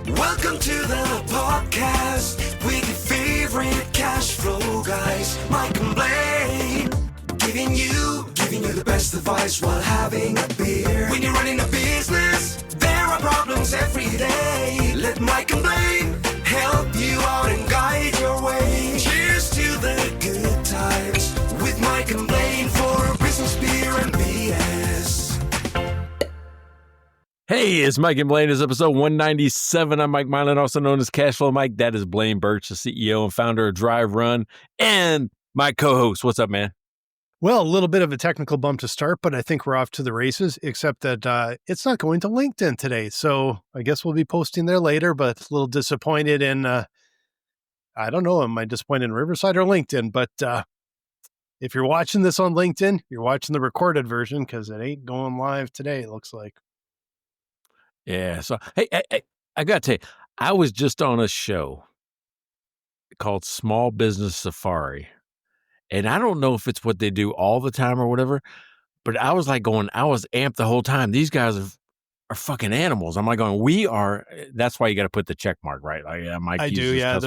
Welcome to the podcast with your favorite cash flow guys, Mike and Blaine. Giving you the best advice while having a beer. When you're running a business, there are problems every day. Let Mike and Blaine help you out and guide your way. Cheers to the good times with Mike and Blaine for business, beer, and BS. Hey, it's Mike and Blaine. It's episode 197. I'm Mike Mylan, also known as Cashflow Mike. That is Blaine Birch, the CEO and founder of Drive Run, and my co-host. What's up, man? Well, a little bit of a technical bump to start, but I think we're off to the races, except that it's not going to LinkedIn today. So I guess we'll be posting there later, but a little disappointed in, I don't know, am I disappointed in Riverside or LinkedIn? But if you're watching this on LinkedIn, you're watching the recorded version because it ain't going live today, it looks like. Yeah. So, hey, I got to tell you, I was just on a show called Small Business Safari. And I don't know if it's what they do all the time or whatever, but I was amped the whole time. These guys are fucking animals. I'm like going, that's why you got to put the check mark, right? Like, yeah, Mike I uses do, yeah.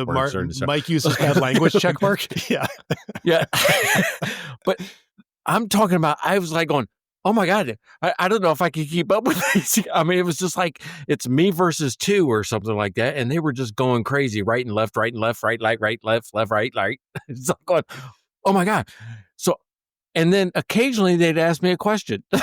Mike uses bad language check mark. Yeah. Yeah. But I'm talking about, I was like going, oh my God, I don't know if I can keep up with this. I mean, it was just like, it's me versus two or something like that. And they were just going crazy, right and left, right, left, left, right. It's like going, oh my God. So, and then occasionally they'd ask me a question. It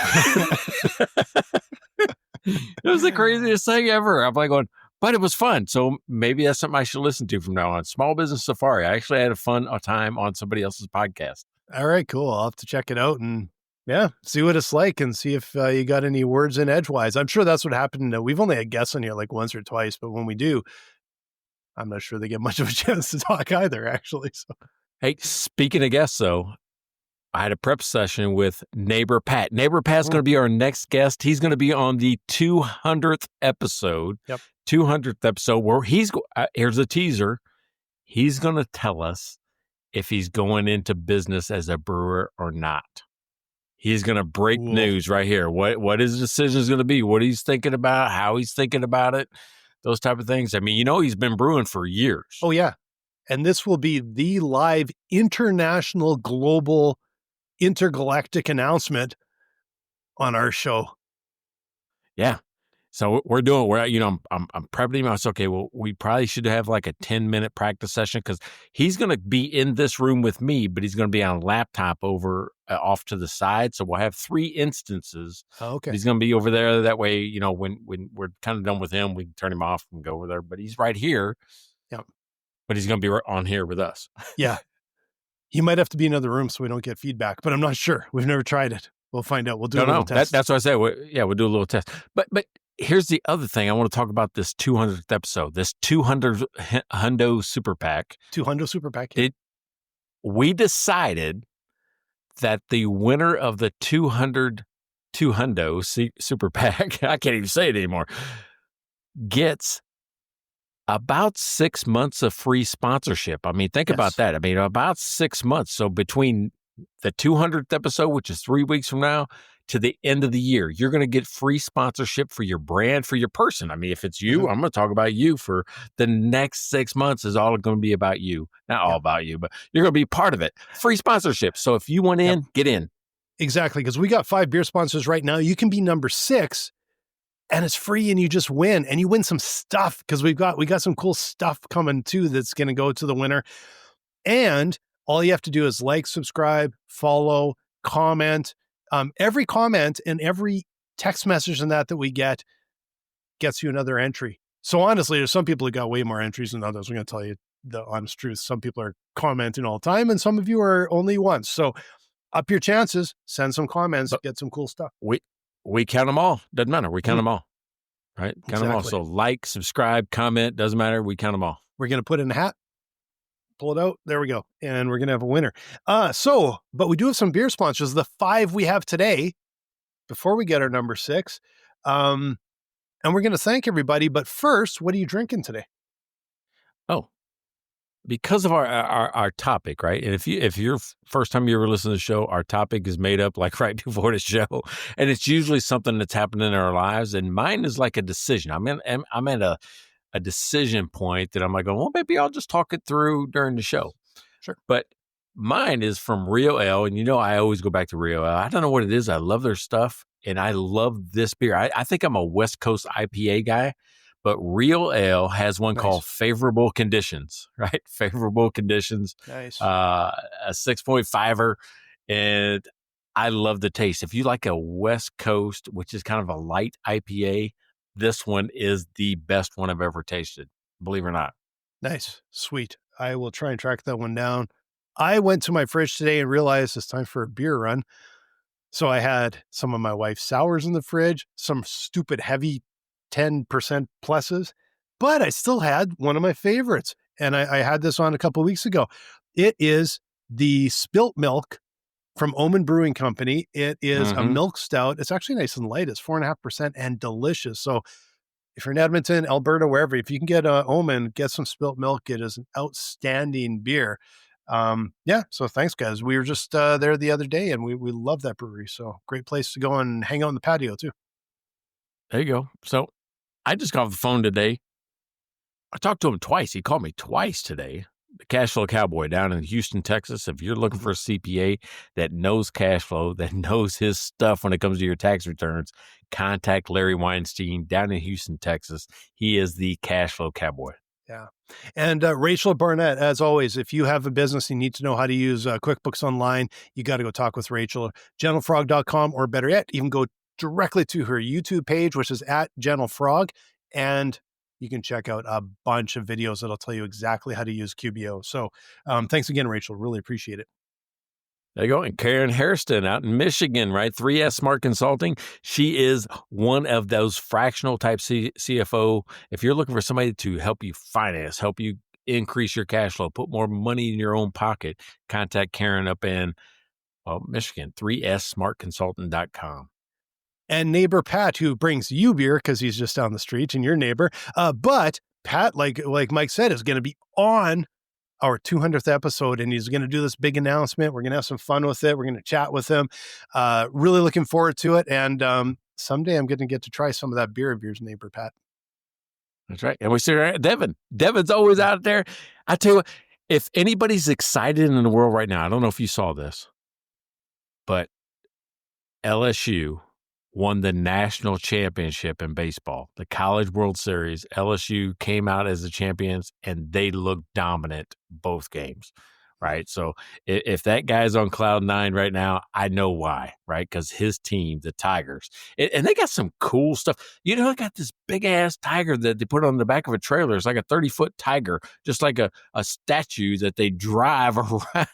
was the craziest thing ever. I'm like going, but it was fun. So maybe that's something I should listen to from now on. Small Business Safari. I actually had a time on somebody else's podcast. All right, cool. I'll have to check it out and see what it's like and see if you got any words in edgewise. I'm sure that's what happened. We've only had guests on here like once or twice, but when we do, I'm not sure they get much of a chance to talk either, actually. So. Hey, speaking of guests, though, I had a prep session with Neighbor Pat. Neighbor Pat's going to be our next guest. He's going to be on the 200th episode. Yep. 200th episode where here's a teaser. He's going to tell us if he's going into business as a brewer or not. He's going to break news right here. What his decision is going to be, what he's thinking about, how he's thinking about it, those type of things. I mean, he's been brewing for years. Oh, yeah. And this will be the live international, global, intergalactic announcement on our show. Yeah. So I'm prepping him. I was okay. Well, we probably should have like a 10-minute practice session because he's going to be in this room with me, but he's going to be on a laptop over off to the side. So we'll have 3 instances. Oh, okay. He's going to be over there. That way, when we're kind of done with him, we can turn him off and go over there. But he's right here. Yeah. But he's going to be on here with us. Yeah. He might have to be in another room so we don't get feedback, but I'm not sure. We've never tried it. We'll find out. We'll do a little test. That's what I said. We'll do a little test. But here's the other thing. I want to talk about this 200th episode, this 200 Hundo Super PAC. 200 Super PAC. Yeah. We decided that the winner of the 200 Hundo Super PAC, I can't even say it anymore, gets about 6 months of free sponsorship. I mean, think about that. I mean, about 6 months. So between the 200th episode, which is 3 weeks from now, to the end of the year, you're going to get free sponsorship for your brand, for your person. I mean, if it's you, I'm going to talk about you for the next 6 months is all going to be about you. Not all about you, but you're going to be part of it. Free sponsorship. So if you want in, get in. Exactly. Because we got 5 beer sponsors right now. You can be number 6 and it's free and you just win and you win some stuff because we got some cool stuff coming too that's going to go to the winner. And all you have to do is like, subscribe, follow, comment. Every comment and every text message and that we get gets you another entry. So honestly, there's some people who got way more entries than others. I'm going to tell you the honest truth. Some people are commenting all the time and some of you are only once. So up your chances, send some comments, get some cool stuff. We count them all. Doesn't matter. We count them all. Right? Count them all. So like, subscribe, comment, doesn't matter. We count them all. We're going to put it in a hat, pull it out. There we go. And we're going to have a winner. But we do have some beer sponsors. The 5 we have today, before we get our number 6. And we're going to thank everybody. But first, what are you drinking today? Oh, because of our topic, right? And if you're first time you ever listen to the show, our topic is made up like right before the show, and it's usually something that's happened in our lives. And mine is like a decision. I'm at a a decision point that I'm like, well, maybe I'll just talk it through during the show. Sure. But mine is from Real Ale, and I always go back to Real Ale. I don't know what it is. I love their stuff, and I love this beer. I think I'm a West Coast IPA guy, but Real Ale has one called Favorable Conditions, right? Favorable Conditions. Nice. A 6.5er, and I love the taste. If you like a West Coast, which is kind of a light IPA, this one is the best one I've ever tasted, believe it or not. Nice. Sweet. I will try and track that one down. I went to my fridge today and realized it's time for a beer run. So I had some of my wife's sours in the fridge, some stupid heavy 10% pluses, but I still had one of my favorites. And I had this on a couple of weeks ago. It is the Spilt Milk from Omen Brewing Company. It is a milk stout. It's actually nice and light. It's 4.5% and delicious. So if you're in Edmonton, Alberta, wherever, if you can get Omen, get some Spilt Milk. It is an outstanding beer. So thanks, guys. We were just there the other day, and we love that brewery. So great place to go and hang out in the patio too. There you go. So I just got off the phone today. I talked to him twice. He called me twice today. The Cash Flow Cowboy down in Houston, Texas. If you're looking for a CPA that knows cash flow, that knows his stuff when it comes to your tax returns, contact Larry Weinstein down in Houston, Texas. He is the Cash Flow Cowboy. Yeah. And Rachel Barnett, as always, if you have a business, you need to know how to use QuickBooks Online, you got to go talk with Rachel. GentleFrog.com, or better yet, even go directly to her YouTube page, which is at GentleFrog, and you can check out a bunch of videos that'll tell you exactly how to use QBO. So thanks again, Rachel. Really appreciate it. There you go. And Karen Hairston out in Michigan, right? 3S Smart Consulting. She is one of those fractional type CFO. If you're looking for somebody to help you finance, help you increase your cash flow, put more money in your own pocket, contact Karen up in Michigan, 3ssmartconsultant.com. And neighbor Pat, who brings you beer because he's just down the street and your neighbor. But Pat, like Mike said, is going to be on our 200th episode, and he's going to do this big announcement. We're going to have some fun with it. We're going to chat with him. Really looking forward to it. And someday I'm going to get to try some of that beer of yours, neighbor Pat. That's right. And we see Devin. Devin's always out there. I tell you what, if anybody's excited in the world right now, I don't know if you saw this, but LSU won the national championship in baseball, the College World Series. LSU came out as the champions, and they looked dominant both games, right? So if that guy's on cloud nine right now, I know why, right? Because his team, the Tigers, and they got some cool stuff. They got this big-ass tiger that they put on the back of a trailer. It's like a 30-foot tiger, just like a statue that they drive around.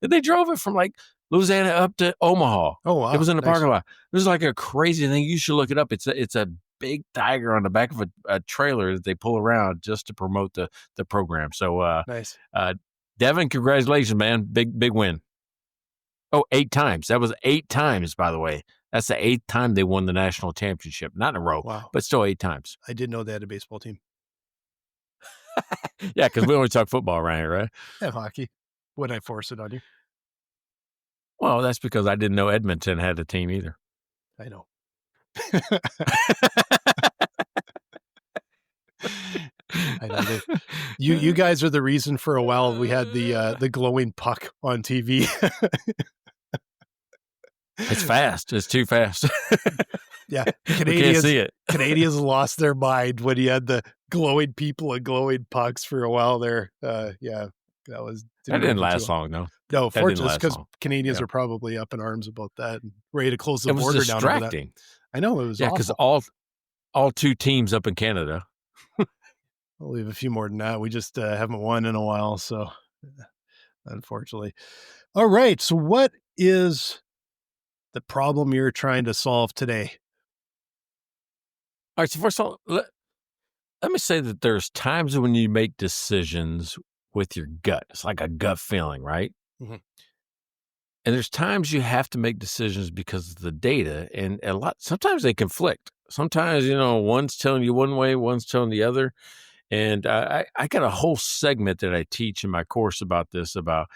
And they drove it from like Louisiana up to Omaha. Oh, wow. It was in the parking lot. It was like a crazy thing. You should look it up. It's a big tiger on the back of a trailer that they pull around just to promote the program. So nice. Devin, congratulations, man. Big win. Oh, 8 times. That was 8 times, by the way. That's the 8th time they won the national championship. Not in a row, but still 8 times. I didn't know they had a baseball team. Yeah, because we only talk football around here, right? And hockey. Would I force it on you? Well, that's because I didn't know Edmonton had a team either. I know. I know. You guys are the reason for a while we had the glowing puck on TV. It's fast. It's too fast. Yeah. Canadians, can't see it. Canadians lost their mind when you had the glowing people and glowing pucks for a while there. Yeah. That didn't last long, though. No, fortunately, because Canadians are probably up in arms about that and ready to close the border down. It was distracting. I know, it was awful. Because all 2 teams up in Canada. We'll leave a few more than that. We just haven't won in a while, so unfortunately. All right, so what is the problem you're trying to solve today? All right, so first of all, let me say that there's times when you make decisions with your gut. It's like a gut feeling, right? Mm-hmm. And there's times you have to make decisions because of the data, and sometimes they conflict. Sometimes, one's telling you one way, one's telling the other. And I got a whole segment that I teach in my course about this, about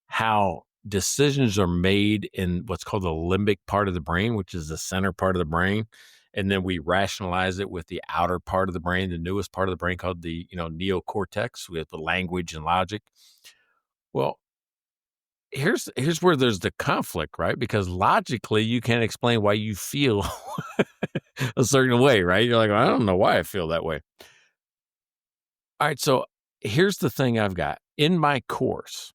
how decisions are made in what's called the limbic part of the brain, which is the center part of the brain. and then we rationalize it with the outer part of the brain, the newest part of the brain called the, neocortex, with the language and logic. Well, here's where there's the conflict, right? Because logically, you can't explain why you feel a certain way, right? You're like, "Well, I don't know why I feel that way." All right, so here's the thing I've got in my course.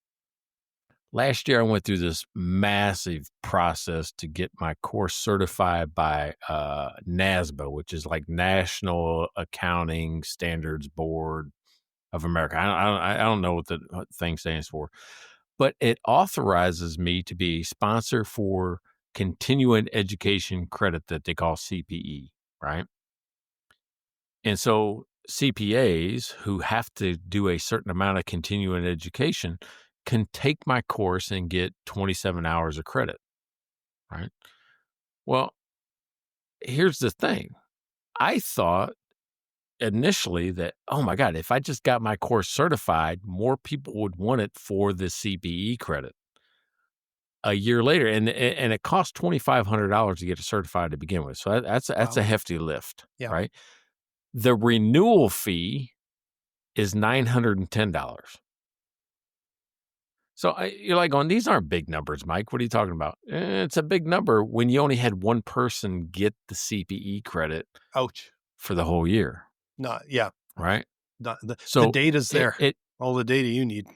Last year, I went through this massive process to get my course certified by NASBA, which is like National Accounting Standards Board of America. I don't know what the thing stands for, but it authorizes me to be a sponsor for continuing education credit that they call CPE, right? And so CPAs who have to do a certain amount of continuing education can take my course and get 27 hours of credit, right? Well, here's the thing. I thought initially that, oh my God, if I just got my course certified, more people would want it for the CPE credit a year later. And it costs $2,500 to get it certified to begin with. So that's a Wow. hefty lift, Yeah. right? The renewal fee is $910. So you're like going, these aren't big numbers, Mike. What are you talking about? It's a big number when you only had one person get the CPE credit Ouch. for the whole year, Not, yeah. right? The So data's there. it All the data you need,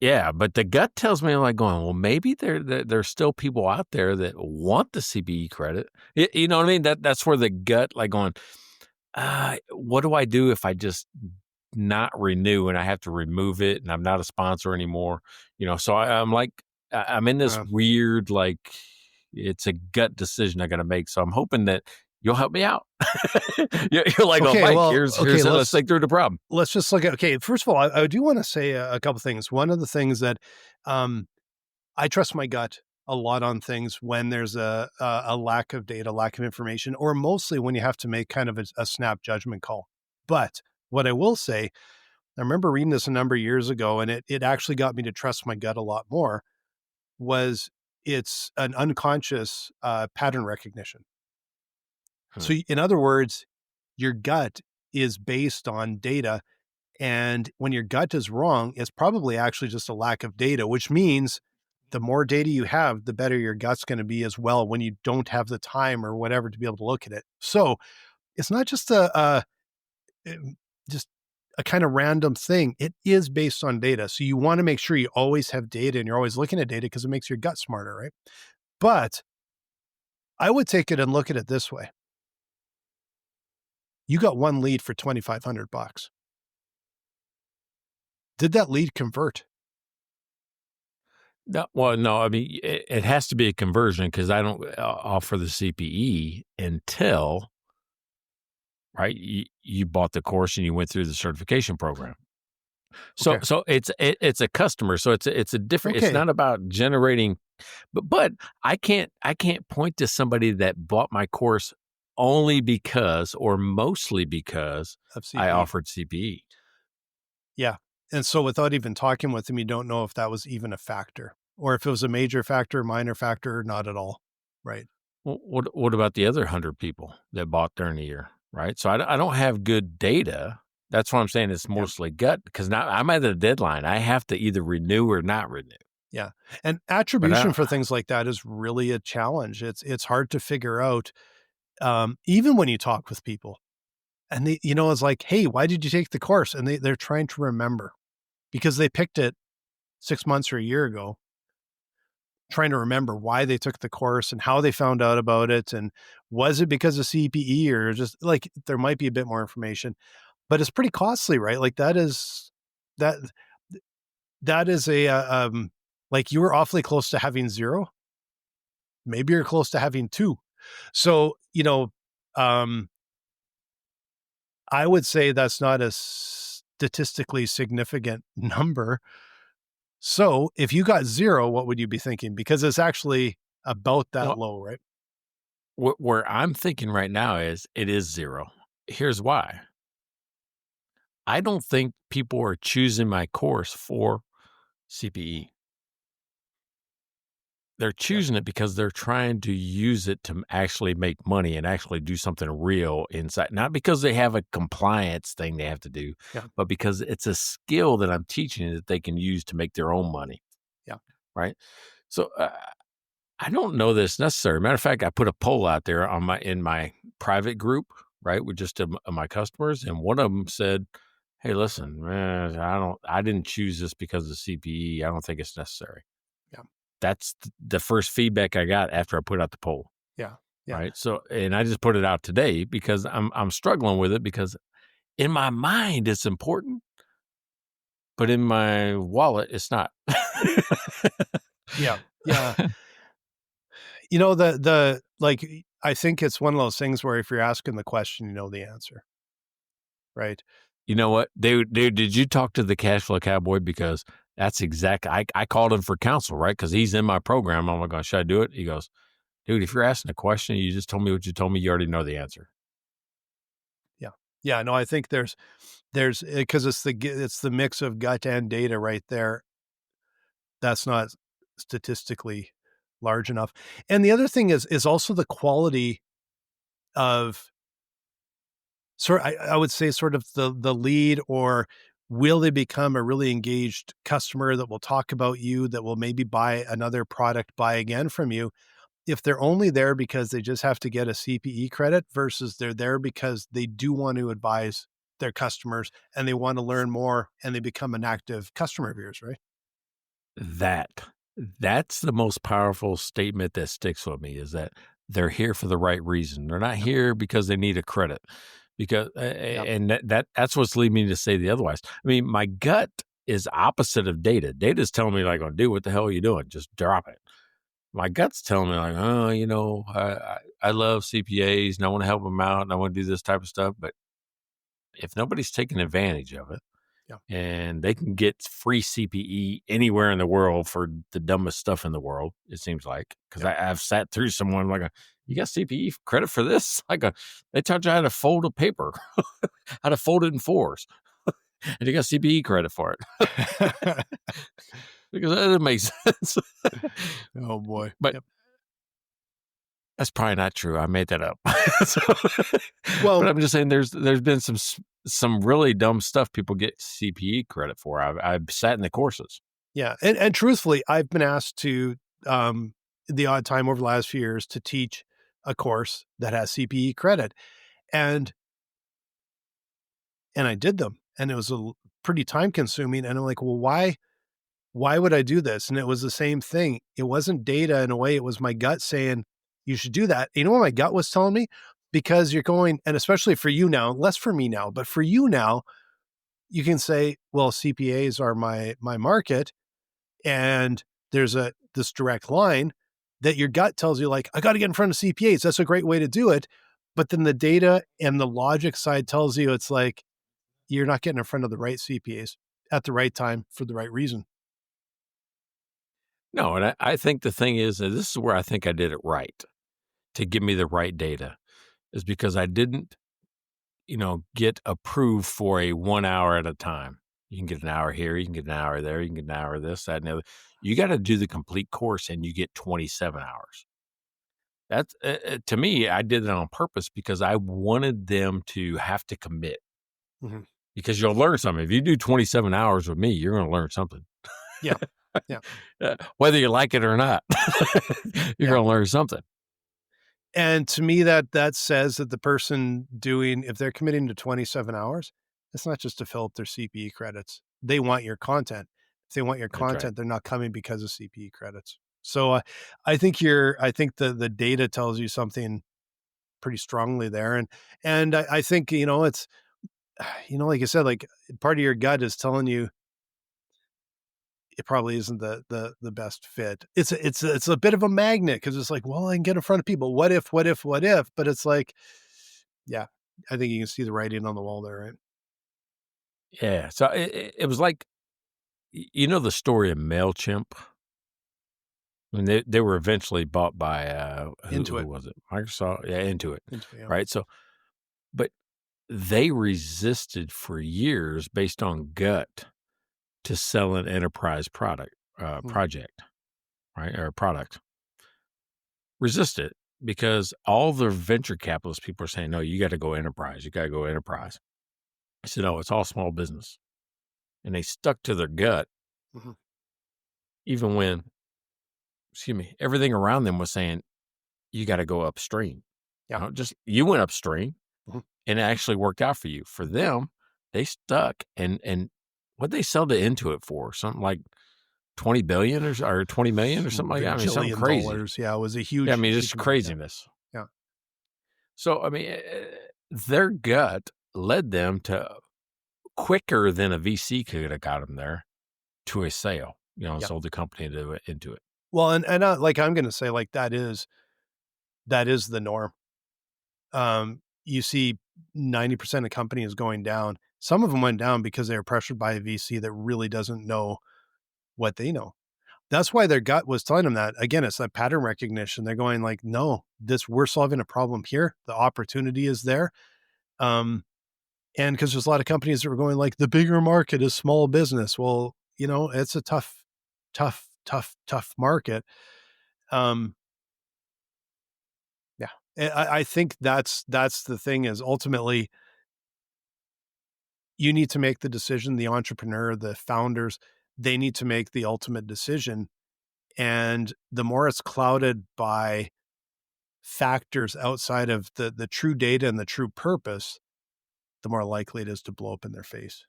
yeah, but the gut tells me like going, well, maybe there's still people out there that want the CPE credit. You know what I mean? That's where the gut like going, what do I do if I just not renew and I have to remove it and I'm not a sponsor anymore? So I'm like, I'm in this weird, like, it's a gut decision I got to make. So I'm hoping that you'll help me out. You're like, Okay, Mike, well, here's okay, it. Let's think through the problem. Let's just look at, okay, first of all, I do want to say a couple things. One of the things that I trust my gut a lot on things when there's a lack of data, lack of information, or mostly when you have to make kind of a snap judgment call. But what I will say, I remember reading this a number of years ago, and it actually got me to trust my gut a lot more, was it's an unconscious pattern recognition. So in other words, your gut is based on data. And when your gut is wrong, it's probably actually just a lack of data, which means the more data you have, the better your gut's going to be as well when you don't have the time or whatever to be able to look at it. So it's not just just a kind of random thing. It is based on data. So you want to make sure you always have data and you're always looking at data because it makes your gut smarter, right? But I would take it and look at it this way. You got one lead for $2,500. Did that lead convert? No, well, no, I mean, it has to be a conversion because I don't offer the CPE until, right, you bought the course and you went through the certification program. So, Okay. so it's a customer. So it's a different. Okay. It's not about generating, but I can't point to somebody that bought my course only because or mostly because Of I CPE. offered CPE. Yeah. And so without even talking with them, you don't know if that was even a factor or if it was a major factor, minor factor, not at all. Right. Well, what about the other 100 people that bought during the year, right? So I don't have good data. That's what I'm saying. It's mostly gut because now I'm at a deadline. I have to either renew or not renew. Yeah. And attribution for things like that is really a challenge. It's hard to figure out, even when you talk with people and they, it's like, hey, why did you take the course? And they're trying to remember because they picked it 6 months or a year ago, trying to remember why they took the course and how they found out about it. And was it because of CPE or just like, there might be a bit more information, but it's pretty costly, right? Like that is a, like you were awfully close to having 0. Maybe you're close to having 2. So, I would say that's not a statistically significant number. So if you got 0, what would you be thinking? Because it's actually about that low, right? Where I'm thinking right now is it is 0. Here's why. I don't think people are choosing my course for CPE. they're choosing it because they're trying to use it to actually make money and actually do something real inside. Not because they have a compliance thing they have to do, Yeah. but because it's a skill that I'm teaching that they can use to make their own money. Yeah. Right. So I don't know that it's necessary. Matter of fact, I put a poll out there in my private group, right, with just my customers, and one of them said, "Hey, listen, man, I didn't choose this because of CPE. I don't think it's necessary." Yeah. That's the first feedback I got after I put out the poll. Yeah. Yeah. Right. So, and I just put it out today because I'm struggling with it because in my mind it's important, but in my wallet it's not. Yeah. Yeah. Like, I think it's one of those things where if you're asking the question, you know the answer, right? You know what, dude? Did you talk to the cash flow cowboy? Because that's exactly. I called him for counsel, right? Because he's in my program. I'm like, should I do it? He goes, dude, if you're asking a question, you just told me what you told me. You already know the answer. Yeah. Yeah. No, I think there's because it's the mix of gut and data right there. That's not statistically large enough. And the other thing is also the quality of I would say sort of the lead, or will they become a really engaged customer that will talk about you, that will maybe buy another product, buy again from you, if they're only there because they just have to get a CPE credit versus they're there because they do want to advise their customers and they want to learn more and they become an active customer of yours, right? That's the most powerful statement that sticks with me, is that they're here for the right reason. They're not here because they need a credit, because and that's what's leading me to say the otherwise. I mean, my gut is opposite of data. Data's telling me like, "Oh, dude, what the hell are you doing? Just drop it." My gut's telling me like, "Oh, I love CPAs and I want to help them out and I want to do this type of stuff." But if nobody's taking advantage of it, Yeah. and they can get free CPE anywhere in the world for the dumbest stuff in the world, it seems like. Because I've sat through someone like, you got CPE credit for this? They taught you how to fold a paper, how to fold it in fours, and you got CPE credit for it. Because that doesn't make sense. Oh boy. But that's probably not true. I made that up. Well, but I'm just saying there's been some really dumb stuff people get CPE credit for. I've sat in the courses. yeah. And truthfully, I've been asked to, the odd time over the last few years, to teach a course that has CPE credit. And I did them, and it was pretty time consuming. And I'm like, well, why would I do this? And it was the same thing. It wasn't data in a way. It was my gut saying, you should do that. You know what my gut was telling me? Because you're going, and especially for you now, less for me now, but for you now, you can say, well, CPAs are my market. And there's this direct line that your gut tells you like, I got to get in front of CPAs. That's a great way to do it. But then the data and the logic side tells you it's like, you're not getting in front of the right CPAs at the right time for the right reason. No, and I think the thing is, and this is where I think I did it right, to give me the right data, is because I didn't, get approved for a 1 hour at a time. You can get an hour here, you can get an hour there, you can get an hour of this, that, and the other. You got to do the complete course, and you get 27 hours. That's to me, I did it on purpose because I wanted them to have to commit. Mm-hmm. Because you'll learn something. If you do 27 hours with me, you're going to learn something. Yeah. Yeah. Whether you like it or not, you're going to learn something. And to me, that says that the person if they're committing to 27 hours, it's not just to fill up their CPE credits. They want your content. If they want your content, right, they're not coming because of CPE credits. So I think the data tells you something pretty strongly there. And I think, it's, like I said, like part of your gut is telling you it probably isn't the best fit. It's a bit of a magnet because it's like, well, I can get in front of people. What if? But it's like, yeah, I think you can see the writing on the wall there, right? Yeah. So it was like, the story of MailChimp. I mean, they were eventually bought by who was it? Microsoft? Yeah, Intuit. Yeah. Right. So, but they resisted for years based on gut to sell an enterprise project, right? Or product. resist it because all the venture capitalist people are saying, no, you got to go enterprise. You got to go enterprise. I said, no, it's all small business. And they stuck to their gut, Mhm. even when, everything around them was saying, you got to go upstream. Yeah. You went upstream Mhm. and it actually worked out for you. For them, they stuck and what they sell to Intuit for? Something like 20 billion or 20 million or something like that. I mean, something crazy. $1 billion. Yeah, it was a huge. Yeah, I mean, huge just amount, craziness. Yeah. So, I mean, their gut led them to quicker than a VC could have got them there to a sale, and Yeah. sold the company into it. Well, and like I'm going to say, like that is the norm. You see 90% of companies going down. Some of them went down because they were pressured by a VC that really doesn't know what they know. That's why their gut was telling them that. Again, it's that pattern recognition. They're going like, no, we're solving a problem here. The opportunity is there. And because there's a lot of companies that were going like, the bigger market is small business. Well, it's a tough market. Yeah. I think that's the thing is ultimately you need to make the decision. The entrepreneur, the founders, they need to make the ultimate decision. And the more it's clouded by factors outside of the true data and the true purpose, the more likely it is to blow up in their face.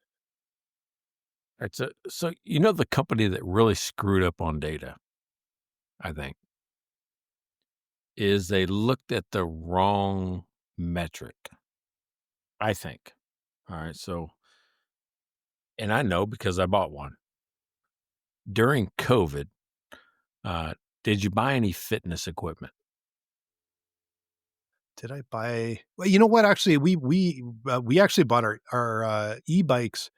All right, so the company that really screwed up on data, I think, is they looked at the wrong metric, I think. All right, so, and I know because I bought one. During COVID, did you buy any fitness equipment? Did I buy? Well, you know what? Actually, we actually bought our e-bikes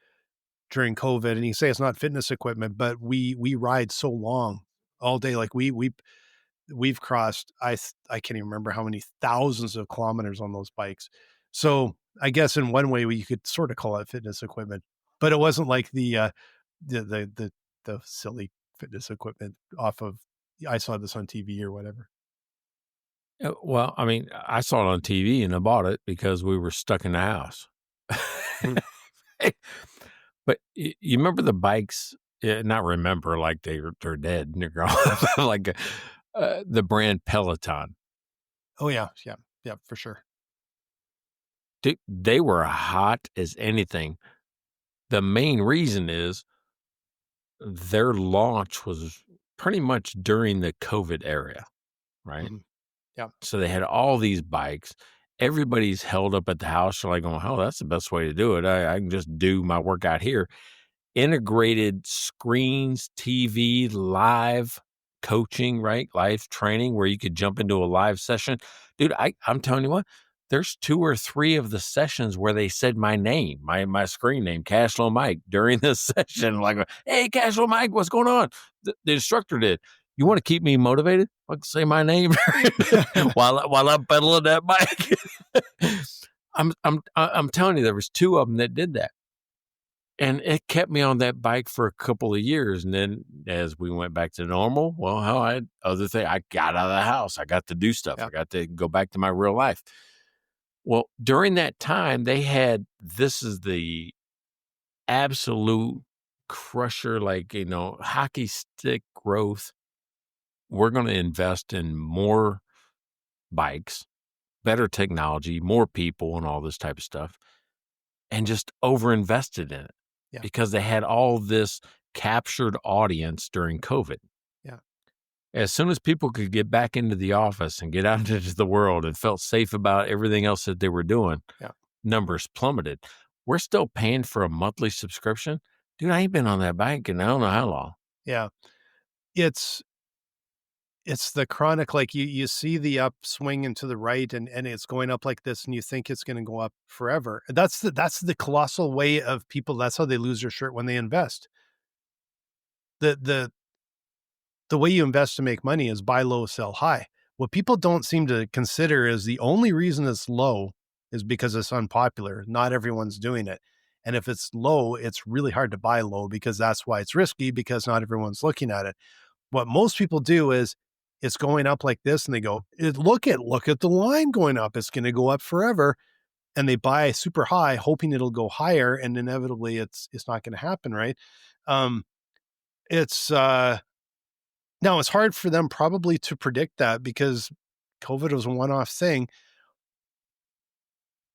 during COVID, and you say it's not fitness equipment, but we ride so long all day. Like we've crossed, I can't even remember how many thousands of kilometers on those bikes. So I guess in one way you could sort of call it fitness equipment, but it wasn't like the silly fitness equipment off of, I saw this on TV or whatever. Well, I mean, I saw it on TV and I bought it because we were stuck in the house. But you remember the bikes? Not remember like they're dead and they're gone. Like the brand Peloton. Oh yeah, for sure. They were hot as anything. The main reason is their launch was pretty much during the COVID era, right? Mm-hmm. Yeah. So they had all these bikes. Everybody's held up at the house. They're like going, oh, that's the best way to do it. I can just do my workout here. Integrated screens, TV, live coaching, right? Live training where you could jump into a live session. Dude, I'm telling you what, there's 2 or 3 of the sessions where they said my name, my screen name, Cashflow Mike, during this session. Like, hey, Cashflow Mike, what's going on? The instructor did. You want to keep me motivated? Like, say my name while I'm pedaling that bike. I'm telling you, there was 2 of them that did that. And it kept me on that bike for a couple of years. And then as we went back to normal, well, I had other things. I got out of the house. I got to do stuff. Yeah. I got to go back to my real life. Well, during that time, this is the absolute crusher, like, hockey stick growth. We're going to invest in more bikes, better technology, more people, and all this type of stuff, and just overinvested in it. Yeah. Because they had all this captured audience during COVID. Yeah. As soon as people could get back into the office and get out into the world and felt safe about everything else that they were doing, numbers plummeted. We're still paying for a monthly subscription. Dude, I ain't been on that bike in I don't know how long. Yeah. It's the chronic, like you see the upswing and to the right and it's going up like this and you think it's going to go up forever. That's the colossal way of people. That's how they lose their shirt when they invest. The way you invest to make money is buy low, sell high. What people don't seem to consider is the only reason it's low is because it's unpopular. Not everyone's doing it. And if it's low, it's really hard to buy low because that's why it's risky, because not everyone's looking at it. What most people do is it's going up like this. And they go, look at the line going up. It's going to go up forever. And they buy super high, hoping it'll go higher. And inevitably it's not going to happen. Right. It's now it's hard for them probably to predict that because COVID was a one-off thing.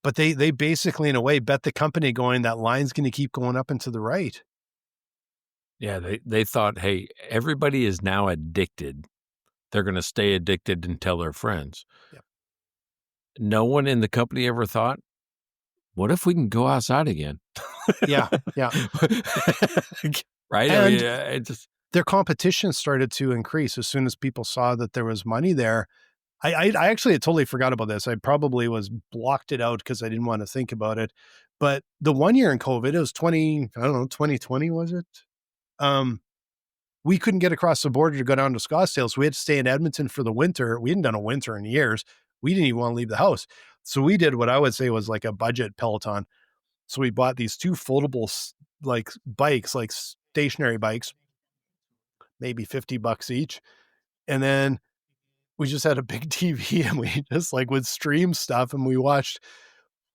But they basically, in a way, bet the company going, that line's going to keep going up and to the right. Yeah, they thought, hey, everybody is now addicted. They're going to stay addicted and tell their friends. Yep. No one in the company ever thought, what if we can go outside again? Yeah, yeah. Right? And I mean, it just... their competition started to increase as soon as people saw that there was money there. I actually had totally forgot about this. I probably was blocked it out because I didn't want to think about it. But the 1 year in COVID, it was 2020, was it? We couldn't get across the border to go down to Scottsdale. So we had to stay in Edmonton for the winter. We hadn't done a winter in years. We didn't even want to leave the house. So we did what I would say was like a budget Peloton. So we bought these 2 foldable like bikes, like stationary bikes, maybe $50 each. And then we just had a big TV and we just like would stream stuff and we watched,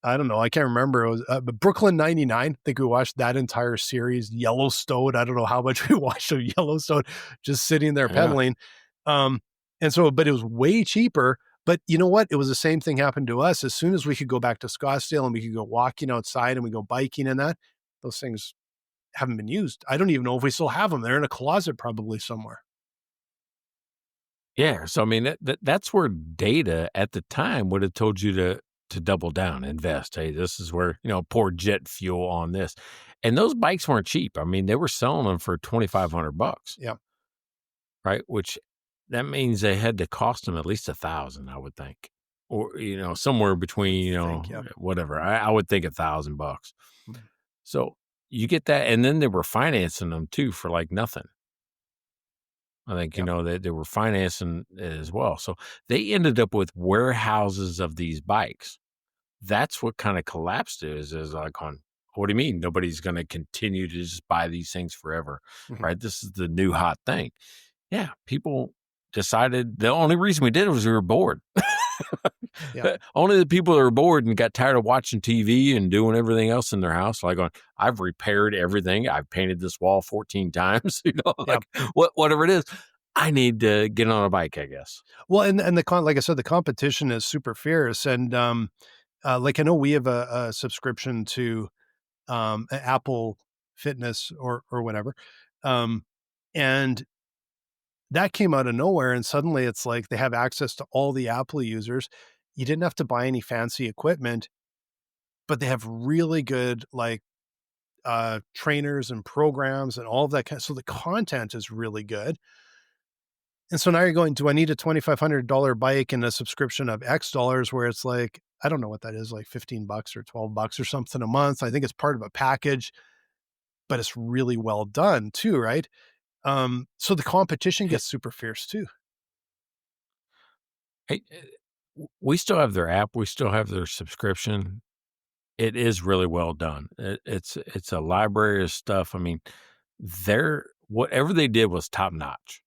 I don't know, I can't remember. It was Brooklyn 99. I think we watched that entire series. Yellowstone. I don't know how much we watched of Yellowstone, just sitting there pedaling. And so, but it was way cheaper. But you know what? It was the same thing happened to us. As soon as we could go back to Scottsdale and we could go walking outside and we go biking and that, those things haven't been used. I don't even know if we still have them. They're in a closet probably somewhere. Yeah. So, I mean, that's where data at the time would have told you to double down, invest. Hey, this is where, pour jet fuel on this. And those bikes weren't cheap. I mean, they were selling them for $2,500. Yeah. Right. Which that means they had to cost them at least $1,000, I would think. Or, somewhere between, whatever. I would think $1,000. Mm-hmm. So you get that. And then they were financing them too for like nothing. I think, they were financing it as well. So they ended up with warehouses of these bikes. That's what kind of collapsed it is like on, what do you mean? Nobody's going to continue to just buy these things forever, right? This is the new hot thing. Yeah. People decided the only reason we did it was we were bored. Only the people that were bored and got tired of watching TV and doing everything else in their house, like I've repaired everything. I've painted this wall 14 times, whatever it is. I need to get on a bike, I guess. Well, and like I said, the competition is super fierce. And like I know we have a subscription to Apple Fitness or whatever. And that came out of nowhere. And suddenly it's like they have access to all the Apple users. You didn't have to buy any fancy equipment, but they have really good like trainers and programs and all of that. So the content is really good. And so now you're going, do I need a $2,500 bike and a subscription of X dollars, where it's like, I don't know what that is, like $15 or $12 or something a month. I think it's part of a package, but it's really well done too, right? So the competition gets super fierce too. Hey, we still have their app. We still have their subscription. It is really well done. It's a library of stuff. I mean, whatever they did was top notch.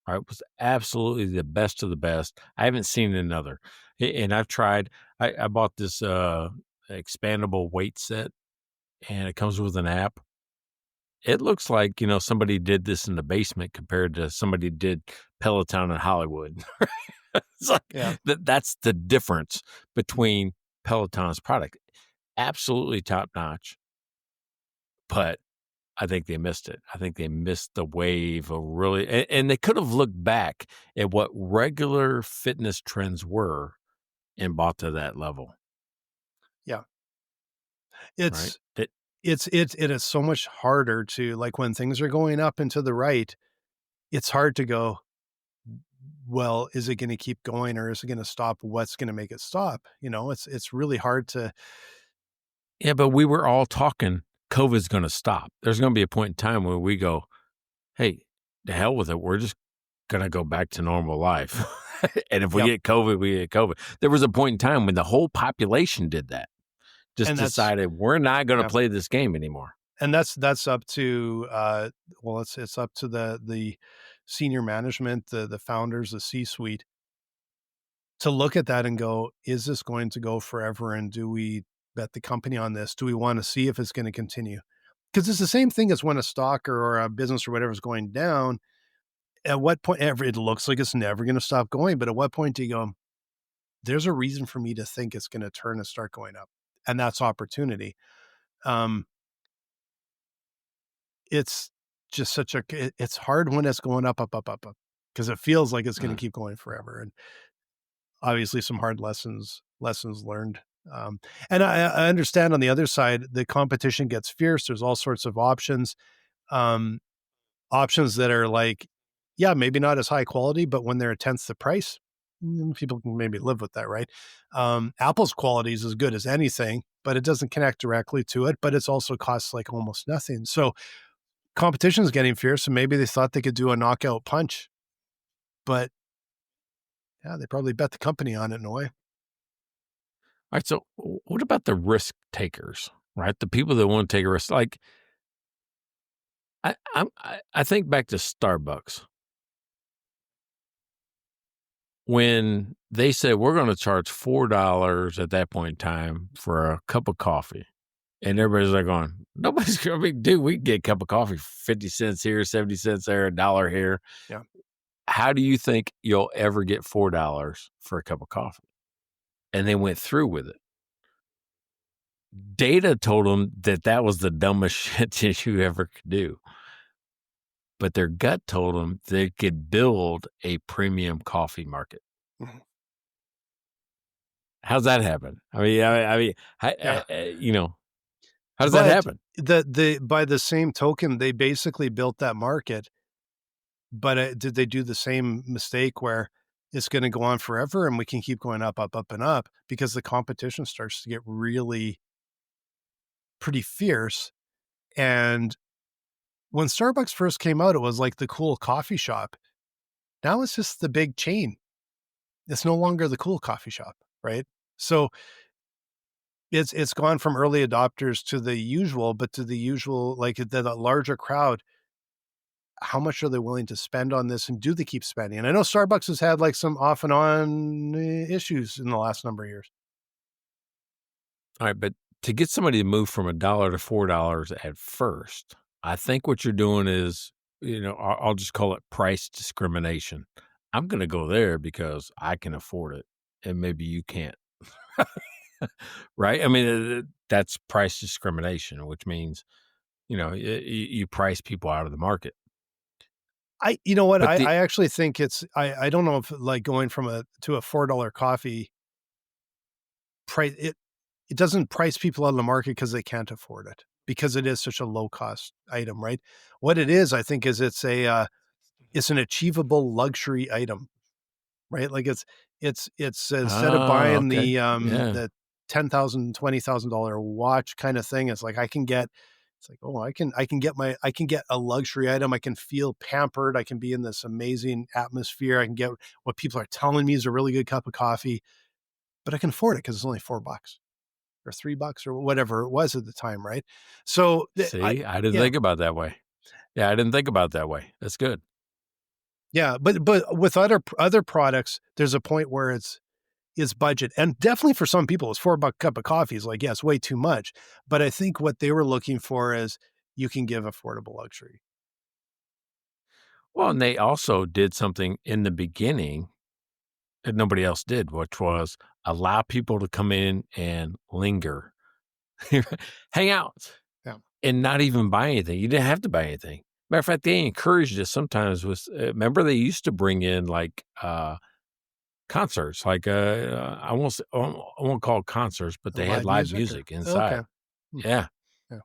Right? It was absolutely the best of the best. I haven't seen another. And I've tried. I bought this expandable weight set, and it comes with an app. It looks like, somebody did this in the basement compared to somebody did Peloton in Hollywood. It's like that's the difference between Peloton's product. Absolutely top notch. But I think they missed it. I think they missed the wave of really, and they could have looked back at what regular fitness trends were and bought to that level. Yeah. It is so much harder to, like, when things are going up and to the right, it's hard to go, well, is it going to keep going or is it going to stop? What's going to make it stop? It's really hard to. Yeah, but we were all talking COVID's going to stop. There's going to be a point in time where we go, hey, the hell with it. We're just going to go back to normal life. And if we get COVID, we get COVID. There was a point in time when the whole population did that. Just decided we're not going to play this game anymore. And that's up to, it's up to the senior management, the founders, the C-suite, to look at that and go, is this going to go forever? And do we bet the company on this? Do we want to see if it's going to continue? Because it's the same thing as when a stock or a business or whatever is going down. At what point ever it looks like it's never going to stop going, but at what point do you go, there's a reason for me to think it's going to turn and start going up? And that's opportunity. It's just it's hard when it's going up, because it feels like it's going to keep going forever. And obviously some hard lessons learned. And I understand on the other side, the competition gets fierce. There's all sorts of options that are like, yeah, maybe not as high quality, but when they're a tenth the price, people can maybe live with that, right? Apple's quality is as good as anything, but it doesn't connect directly to it, but it's also costs like almost nothing. So competition is getting fierce, and maybe they thought they could do a knockout punch, but yeah, they probably bet the company on it in a way. All right. So what about the risk takers, right? The people that want to take a risk. Like I think back to Starbucks when they said we're going to charge $4 at that point in time for a cup of coffee. And everybody's like going, nobody's going to be, dude, we can get a cup of coffee, 50 cents here, 70 cents there, $1 here. Yeah. How do you think you'll ever get $4 for a cup of coffee? And they went through with it. Data told them that was the dumbest shit that you ever could do. But their gut told them they could build a premium coffee market. Mm-hmm. How's that happen? How does that happen? By the same token, they basically built that market, but did they do the same mistake where it's going to go on forever and we can keep going up, and up because the competition starts to get really pretty fierce? And when Starbucks first came out, it was like the cool coffee shop. Now it's just the big chain. It's no longer the cool coffee shop, right? So it's gone from early adopters to the usual, but to the usual, like the larger crowd. How much are they willing to spend on this, and do they keep spending? And I know Starbucks has had like some off and on issues in the last number of years. All right, but to get somebody to move from $1 to $4 at first, I think what you're doing is, I'll just call it price discrimination. I'm going to go there because I can afford it, and maybe you can't. Right? I mean, that's price discrimination, which means, you price people out of the market. I actually think I don't know if like going to a $4 coffee price, it doesn't price people out of the market because they can't afford it, because it is such a low cost item, right? What it is, I think, is it's an achievable luxury item, right? Like it's instead of buying the $10,000, $20,000 watch kind of thing, it's like I can get a luxury item. I can feel pampered. I can be in this amazing atmosphere. I can get what people are telling me is a really good cup of coffee, but I can afford it because it's only $4 or $3 or whatever it was at the time, right? So I didn't think about that way. Yeah, I didn't think about that way. That's good. Yeah, but with other products, there's a point where it's budget. And definitely for some people, it's $4 cup of coffee is like, yeah, it's way too much. But I think what they were looking for is you can give affordable luxury. Well, and they also did something in the beginning that nobody else did, which was allow people to come in and linger, hang out, and not even buy anything. You didn't have to buy anything. Matter of fact, they encouraged us sometimes remember they used to bring in like, concerts, like I won't call it concerts, but they had live music inside. Okay. Yeah.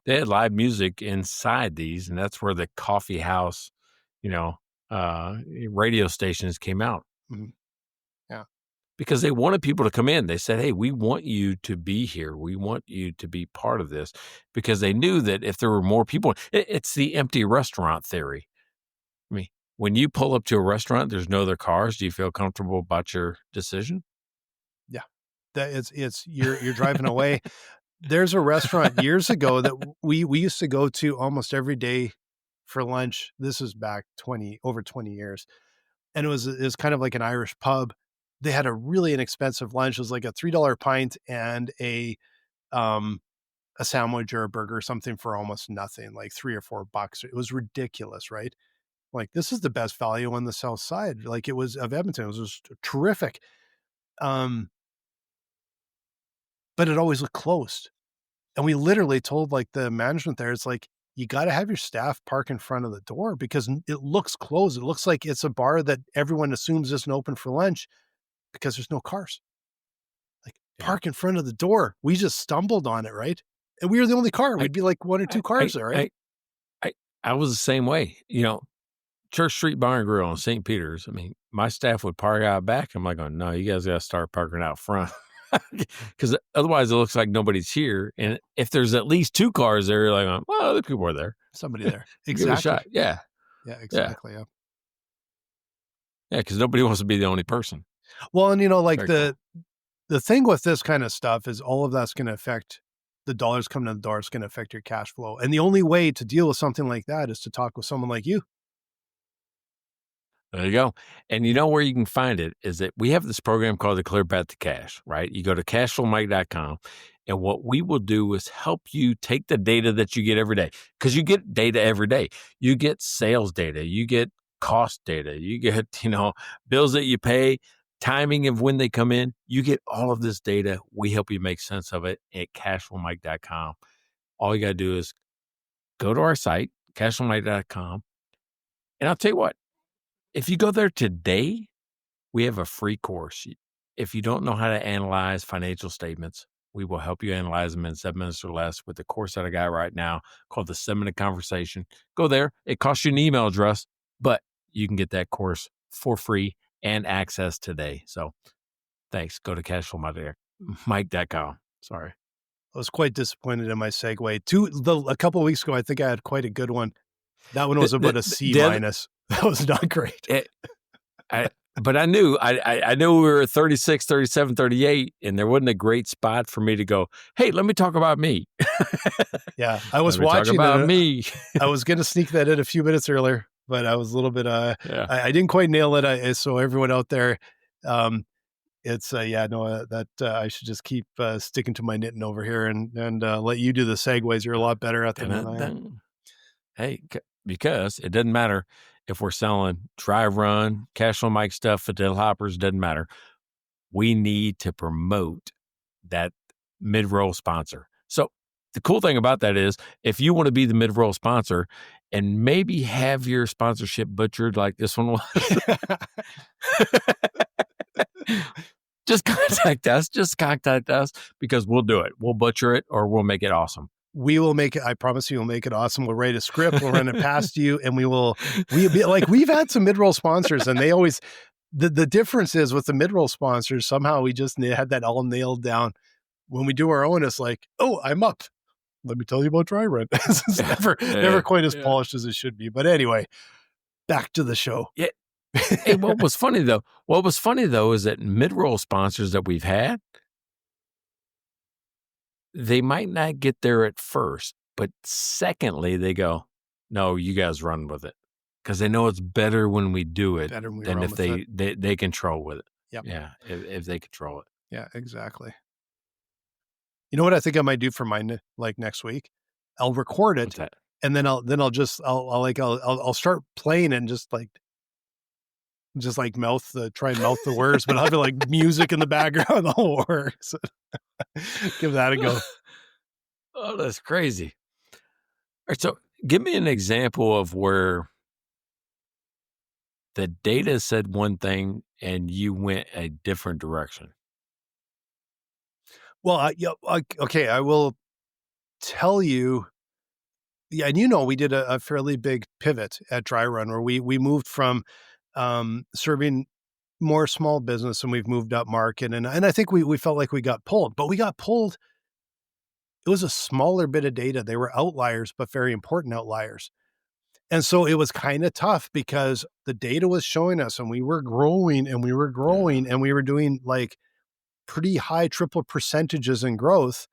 They had live music inside these, and that's where the coffee house, radio stations came out. Mm-hmm. Yeah. Because they wanted people to come in. They said, hey, we want you to be here. We want you to be part of this, because they knew that if there were more people, it's the empty restaurant theory. I mean, when you pull up to a restaurant, there's no other cars. Do you feel comfortable about your decision? Yeah, that you're driving away. There's a restaurant years ago that we used to go to almost every day for lunch. This is back over 20 years. And it was kind of like an Irish pub. They had a really inexpensive lunch. It was like a $3 pint and a sandwich or a burger or something for almost nothing, like $3 or $4. It was ridiculous, right? Like, this is the best value on the south side. Like, it was of Edmonton. It was just terrific. But it always looked closed. And we literally told like the management there, it's like, you got to have your staff park in front of the door because it looks closed. It looks like it's a bar that everyone assumes isn't open for lunch because there's no cars. Like, park in front of the door. We just stumbled on it, right? And we were the only car. We'd be like one or two cars there, right? I was the same way. Church Street Bar and Grill in St. Peter's. I mean, my staff would park out back. I'm like, no, you guys got to start parking out front. Because otherwise it looks like nobody's here. And if there's at least two cars there, you're like, well, other people are there. Somebody there. Give it a shot. Yeah. Yeah, exactly. Yeah. Yeah, because nobody wants to be the only person. Well, and like the thing with this kind of stuff is all of that's going to affect the dollars coming to the door. It's going to affect your cash flow. And the only way to deal with something like that is to talk with someone like you. There you go. And you know where you can find it is that we have this program called the Clear Path to Cash, right? You go to cashflowmike.com, and what we will do is help you take the data that you get every day, because you get data every day. You get sales data, you get cost data, you get, bills that you pay, timing of when they come in. You get all of this data. We help you make sense of it at cashflowmike.com. All you got to do is go to our site, cashflowmike.com, and I'll tell you what, if you go there today, we have a free course. If you don't know how to analyze financial statements, we will help you analyze them in 7 minutes or less with the course that I got right now called the 7-Minute Conversation. Go there. It costs you an email address, but you can get that course for free and access today. So thanks. Go to cashflowmike.com. Sorry. I was quite disappointed in my segue. A couple of weeks ago, I think I had quite a good one. That one was about a C minus. That was not great. But I knew we were 36, 37, 38, and there wasn't a great spot for me to go, hey, let me talk about me. Yeah, I was watching about me. I was going to sneak that in a few minutes earlier, but I was a little bit, I didn't quite nail it. So everyone out there, I should just keep sticking to my knitting over here and let you do the segues. You're a lot better at them than I am. Hey, because it doesn't matter if we're selling dry run, cash flow Mike stuff, Fidel hoppers, doesn't matter. We need to promote that mid-roll sponsor. So the cool thing about that is if you want to be the mid-roll sponsor and maybe have your sponsorship butchered like this one was, just contact us because we'll do it. We'll butcher it or we'll make it awesome. We will make it. I promise you, we'll make it awesome. We'll write a script. We'll run it past you, and we've had some mid-roll sponsors, and they always. The difference is with the mid-roll sponsors, somehow we just had that all nailed down. When we do our own, it's like, oh, I'm up. Let me tell you about dry run. It's never quite as polished as it should be. But anyway, back to the show. Yeah. Hey, what was funny though is that mid-roll sponsors that we've had, they might not get there at first, but secondly, they go, no, you guys run with it. Because they know it's better when we do it than if they control with it. Yep. Yeah, if they control it. Yeah, exactly. You know what I think I might do for mine, like next week? I'll record it, and then I'll start playing and just try and mouth the words, but I'll have like music in the background, the whole works. Give that a go. Oh, that's crazy. All right, so give me an example of where the data said one thing and you went a different direction. Well, okay, I will tell you. Yeah, and we did a fairly big pivot at Dry Run where we moved from serving more small business and we've moved up market. And I think we felt like we got pulled, but we got pulled. It was a smaller bit of data. They were outliers, but very important outliers. And so it was kind of tough because the data was showing us and we were growing and we were doing like pretty high triple percentages in growth.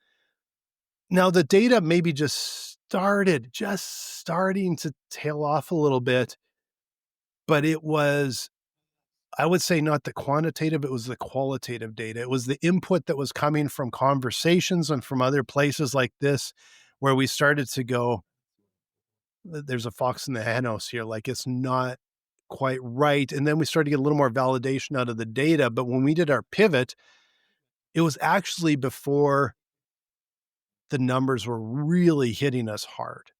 Now the data maybe just just starting to tail off a little bit, but it was, I would say, not the quantitative, it was the qualitative data. It was the input that was coming from conversations and from other places like this, where we started to go, there's a fox in the henhouse here. Like, it's not quite right. And then we started to get a little more validation out of the data. But when we did our pivot, it was actually before the numbers were really hitting us hard.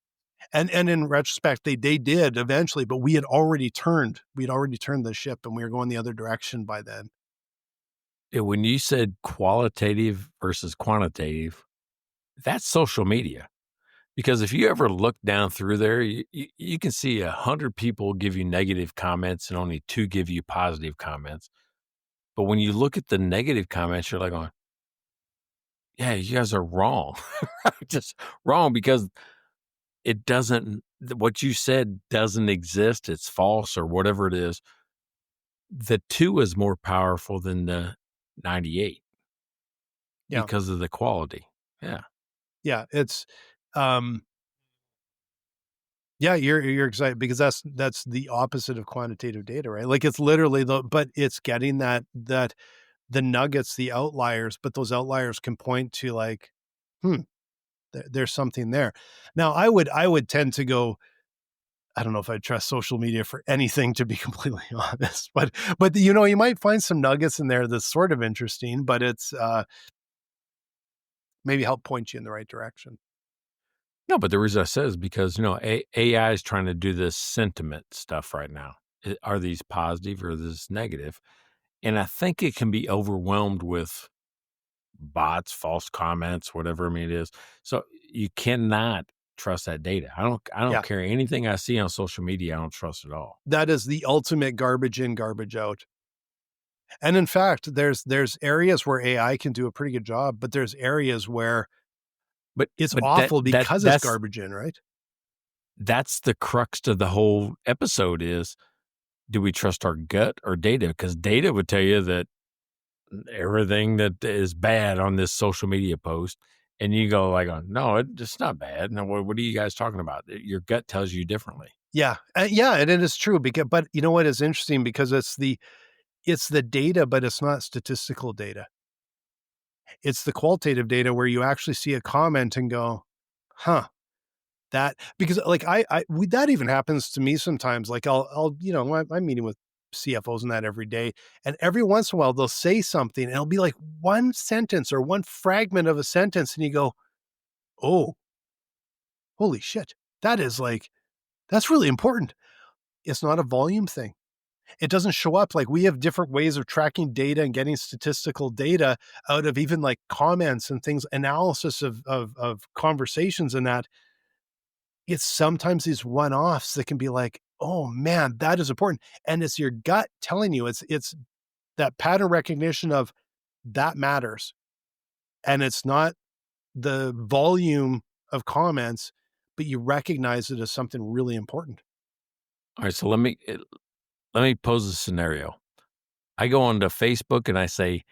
And in retrospect, they did eventually, but we'd already turned the ship and we were going the other direction by then. When you said qualitative versus quantitative, that's social media. Because if you ever look down through there, you can see 100 people give you negative comments and only 2 give you positive comments. But when you look at the negative comments, you're like, going, yeah, you guys are wrong. Just wrong, because it doesn't, what you said doesn't exist. It's false or whatever it is. The 2 is more powerful than the 98 because of the quality. Yeah. Yeah. It's, yeah, you're excited because that's the opposite of quantitative data, right? Like, it's literally but it's getting that the nuggets, the outliers, but those outliers can point to like, there's something there. Now, I would tend to go, I don't know if I trust social media for anything, to be completely honest, but you might find some nuggets in there that's sort of interesting, but it's maybe help point you in the right direction. No, but the reason I said is because, AI is trying to do this sentiment stuff right now. Are these positive or is this negative? And I think it can be overwhelmed with bots, false comments, whatever it is. So you cannot trust that data. I don't care anything I see on social media. I don't trust at all. That is the ultimate garbage in, garbage out. And in fact, there's areas where AI can do a pretty good job, but there's areas where it's awful because it's garbage in, right? That's the crux to the whole episode is, do we trust our gut or data? Because data would tell you that everything that is bad on this social media post, and you go like, no, it's not bad. No, what are you guys talking about? Your gut tells you differently. Yeah. Yeah. And it is true but you know what is interesting, because it's the data, but it's not statistical data. It's the qualitative data where you actually see a comment and go, that, because like that even happens to me sometimes. Like I'll I'm meeting with CFOs and that every day. And every once in a while they'll say something and it'll be like one sentence or one fragment of a sentence. And you go, oh, holy shit. That's really important. It's not a volume thing. It doesn't show up. Like, we have different ways of tracking data and getting statistical data out of even like comments and things, analysis of conversations and that. It's sometimes these one-offs that can be like, oh man, that is important. And it's your gut telling you, it's that pattern recognition of that matters. And it's not the volume of comments, but you recognize it as something really important. All right. So let me pose a scenario. I go onto Facebook and I say,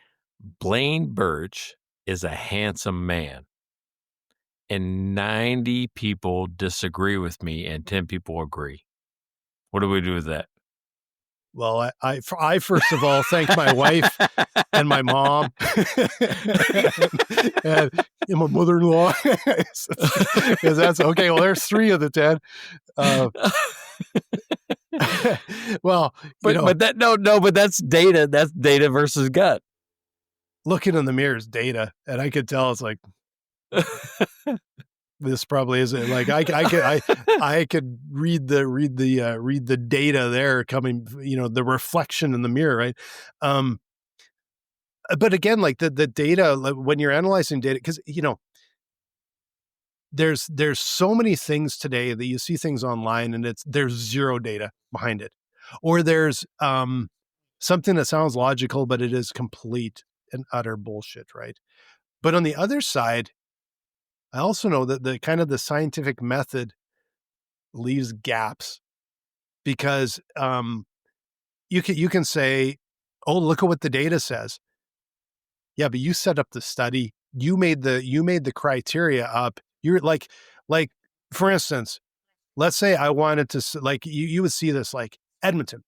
Blaine Birch is a handsome man. And 90 people disagree with me and 10 people agree. What do we do with that? Well, I first of all thank my wife and my mom and my mother-in-law. Because that's okay. Well, there's 3 of the 10. Well, but that's data. That's data versus gut. Looking in the mirror is data, and I could tell it's like, this probably isn't like I could read the data there coming, the reflection in the mirror, right? But again, like the data, when you're analyzing data, because there's so many things today that you see things online and there's zero data behind it, or there's something that sounds logical but it is complete and utter bullshit, right? But on the other side, I also know that the kind of the scientific method leaves gaps, because you can say, oh, look at what the data says. Yeah, but you set up the study. You made the criteria up. You're like For instance, let's say I wanted to, like, you would see this, like Edmonton,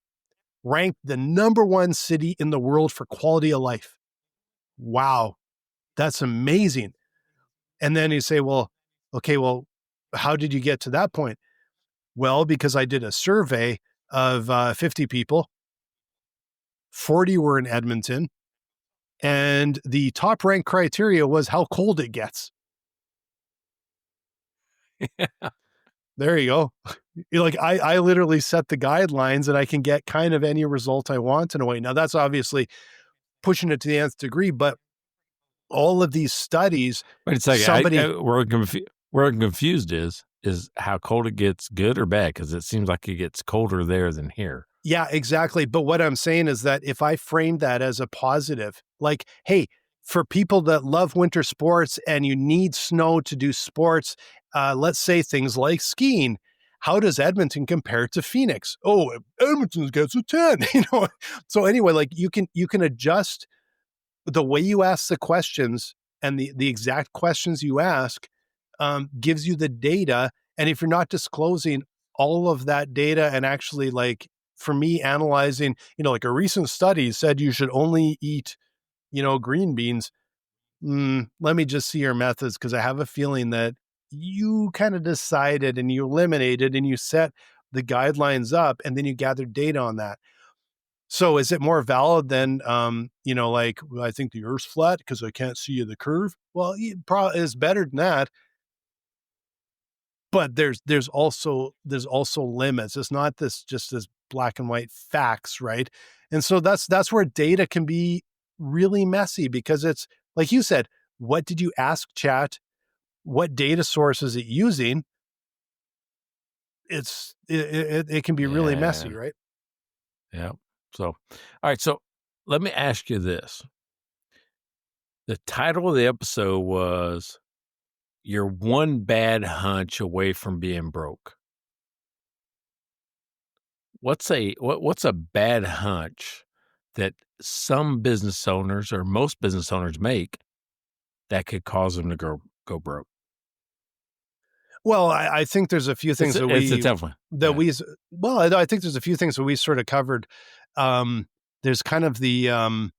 ranked the number one city in the world for quality of life. Wow, that's amazing. And then you say, well, okay, well, how did you get to that point? Well, because I did a survey of 50 people, 40 were in Edmonton, and the top ranked criteria was how cold it gets. There you go. Like I literally set the guidelines and I can get kind of any result I want in a way. Now that's obviously pushing it to the nth degree, but all of these studies, Wait a second. somebody, Where I'm confused is how cold it gets, good or bad? Because it seems like it gets colder there than here. yeah, exactly. But what I'm saying is that if I frame that as a positive, like, hey, for people that love winter sports and you need snow to do sports, let's say things like skiing. How does Edmonton compare to Phoenix? Oh, Edmonton gets a 10, So anyway, like you can adjust the way you ask the questions, and the exact questions you ask gives you the data. And if you're not disclosing all of that data and actually, like, for me, analyzing, like a recent study said you should only eat, green beans. Let me just see your methods, because I have a feeling that you kind of decided and you eliminated and you set the guidelines up and then you gathered data on that. So is it more valid than, like, I think the Earth's flat because I can't see the curve? Well, it probably is better than that. But there's also limits. It's not just this black and white facts, right? And so that's where data can be really messy, because it's like you said, what did you ask chat? What data source is it using? It can be really messy, right? Yeah. So, all right. So let me ask you this. The title of the episode was "You're One Bad Hunch Away from Being Broke." What's a bad hunch that some business owners or most business owners make that could cause them to go broke? Well, I think there's a few things It's a tough one. I think there's a few things that we sort of covered. There's kind of the,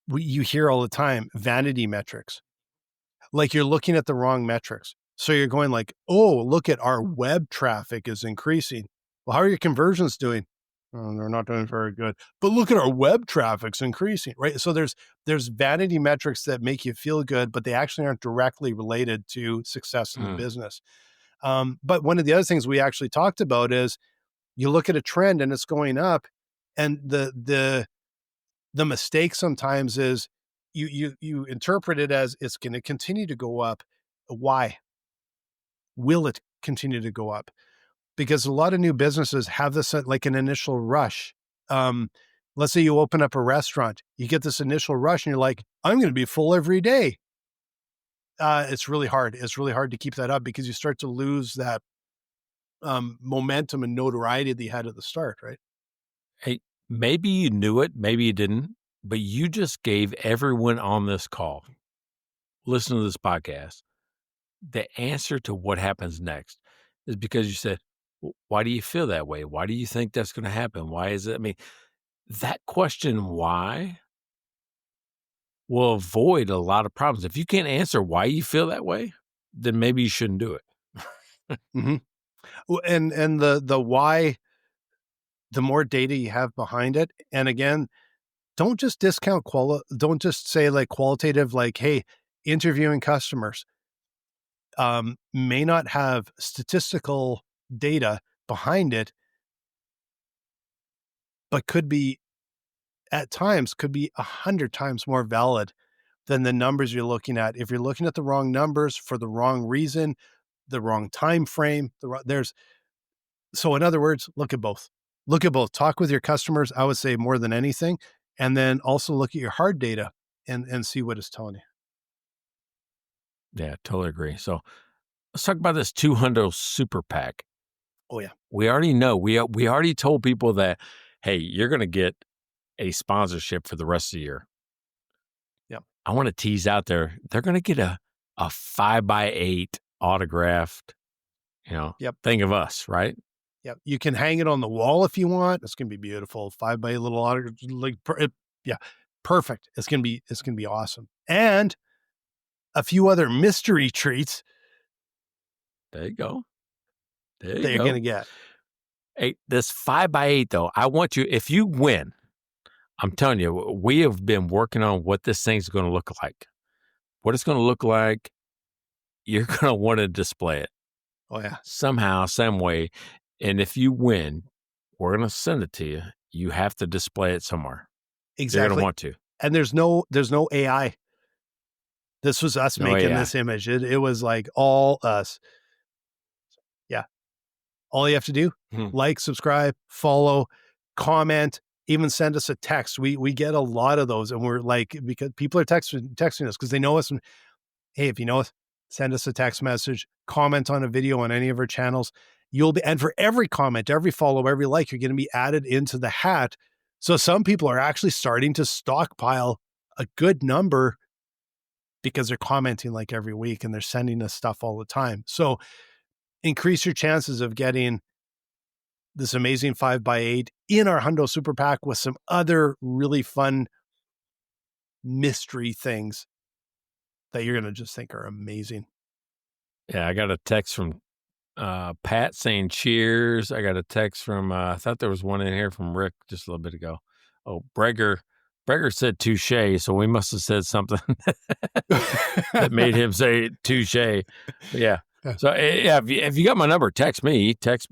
you hear all the time, vanity metrics. Like you're looking at the wrong metrics. So you're going like, oh, look at our web traffic is increasing. Well, how are your conversions doing? Oh, they're not doing very good. But look at our web traffic's increasing, right? So there's vanity metrics that make you feel good, but they actually aren't directly related to success in the business. But one of the other things we actually talked about is you look at a trend and it's going up, and the mistake sometimes is you interpret it as it's going to continue to go up. Why? Will it continue to go up? Because a lot of new businesses have this like an initial rush. Let's say you open up a restaurant, you get this initial rush and you're like, I'm going to be full every day. It's really hard. It's really hard to keep that up, because you start to lose that momentum and notoriety that you had at the start, right? Hey, maybe you knew it, maybe you didn't, but you just gave everyone on this call, listen to this podcast, the answer to what happens next is because you said, why do you feel that way? Why do you think that's going to happen? Why is it? I mean, that question, why, will avoid a lot of problems. If you can't answer why you feel that way, then maybe you shouldn't do it. Mm-hmm. And the why, the more data you have behind it. And again, don't just discount don't just say like qualitative, like, hey, interviewing customers may not have statistical data behind it, but could be 100 times more valid than the numbers you're looking at. If you're looking at the wrong numbers for the wrong reason, the wrong time frame, so in other words, look at both. Talk with your customers, I would say, more than anything. And then also look at your hard data and see what it's telling you. Yeah, totally agree. So let's talk about this 200 super PAC. Oh yeah. We already know, we already told people that, hey, you're going to get a sponsorship for the rest of the year. Yeah. I want to tease out there, they're going to get a 5x8 autographed, Yep. thing of us, right? Yep. You can hang it on the wall if you want. It's going to be beautiful. 5x8 little autograph, perfect. It's going to be awesome. And a few other mystery treats. There you go. That you're going to get. Hey, this 5x8 though, I want you, if you win, I'm telling you, we have been working on what this thing's going to look like. What it's going to look like, you're going to want to display it. Oh, yeah. Somehow, some way. And if you win, we're going to send it to you. You have to display it somewhere. Exactly. You're going to want to. And there's no AI. This was us making this image. It was like all us. Yeah. All you have to do, like, subscribe, follow, comment, even send us a text. We get a lot of those, and we're like, because people are texting us because they know us. And, hey, if you know us, send us a text message, comment on a video on any of our channels. And for every comment, every follow, every like, you're going to be added into the hat. So some people are actually starting to stockpile a good number because they're commenting like every week and they're sending us stuff all the time. So increase your chances of getting this amazing 5x8 in our Hundo Super Pack with some other really fun mystery things that you're going to just think are amazing. Yeah, I got a text from Pat saying cheers. I got a text from, I thought there was one in here from Rick just a little bit ago. Oh, Breger said touche, so we must have said something that made him say touche. Yeah. So if you got my number, text me, text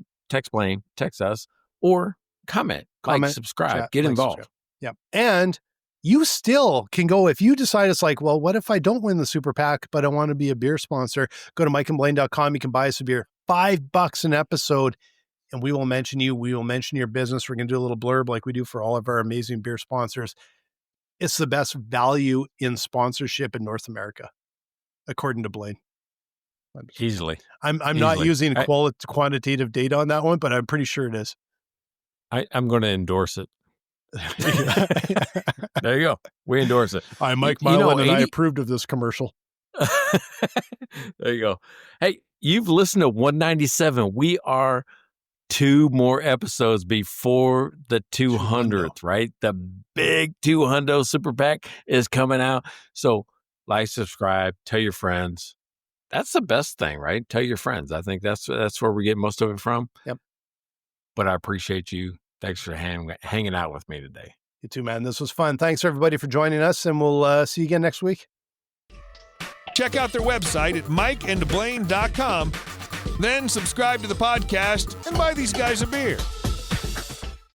Blaine, text us, or comment, like, subscribe, chat, get involved. Yeah. And you still can go, if you decide it's like, well, what if I don't win the Super Pack, but I want to be a beer sponsor? Go to mikeandblaine.com. You can buy us a beer, $5 an episode, and we will mention you. We will mention your business. We're going to do a little blurb like we do for all of our amazing beer sponsors. It's the best value in sponsorship in North America, according to Blaine. Easily. I'm not using quantitative data on that one, but I'm pretty sure it is. I'm going to endorse it. There you go. We endorse it. I'm Mike Milan, and I approved of this commercial. There you go. Hey, you've listened to 197. We are 2 more episodes before the 200th, right? The big 200 Super Pack is coming out. So like, subscribe, tell your friends. That's the best thing, right? Tell your friends. I think that's where we get most of it from. Yep. But I appreciate you. Thanks for hanging out with me today. You too, man. This was fun. Thanks, everybody, for joining us, and we'll see you again next week. Check out their website at mikeandblaine.com. Then subscribe to the podcast and buy these guys a beer.